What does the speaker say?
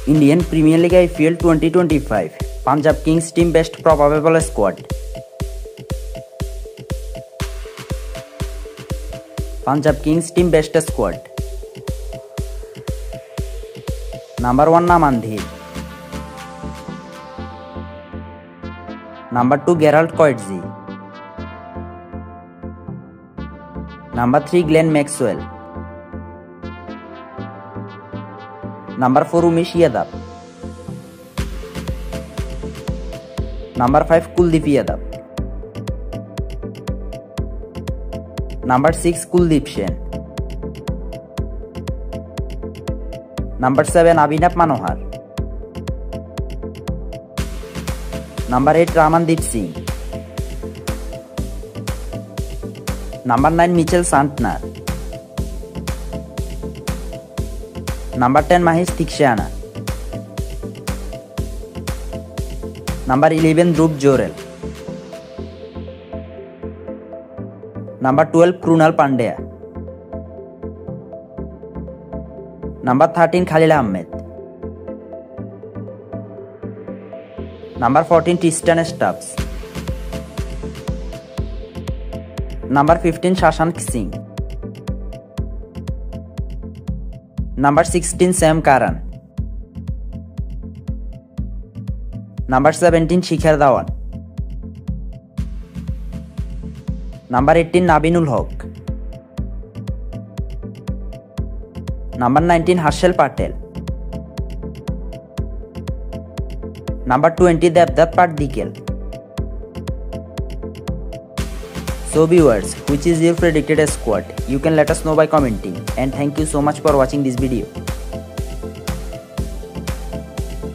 Indian Premier League IPL 2025 Punjab Kings team best probable squad. Punjab Kings team best squad. Number 1 Namandhir. Number 2 Gerald Coetzee. Number 3 Glenn Maxwell. Number 4 Umesh Yadav. Number 5 Kuldeep Yadav. Number 6 Kuldeep Sen. Number 7 Abhinav Manohar. Number 8 Ramandeep Singh. Number 9 Mitchell Santner. Number 10 Mahesh Theekshana. Number 11 Dhruv Jorel. Number 12 Krunal Pandya. Number 13 Khalil Ahmed. Number 14 Tristan Stubbs. Number 15 Shashank Singh. Number 16 Sam Curran. Number 17 Shikhar Dhawan. Number 18 Nabinul Haq. Number 19 Harshal Patel. Number 20 Devdutt Padikkal. So viewers, which is your predicted squad? You can let us know by commenting, and thank you so much for watching this video.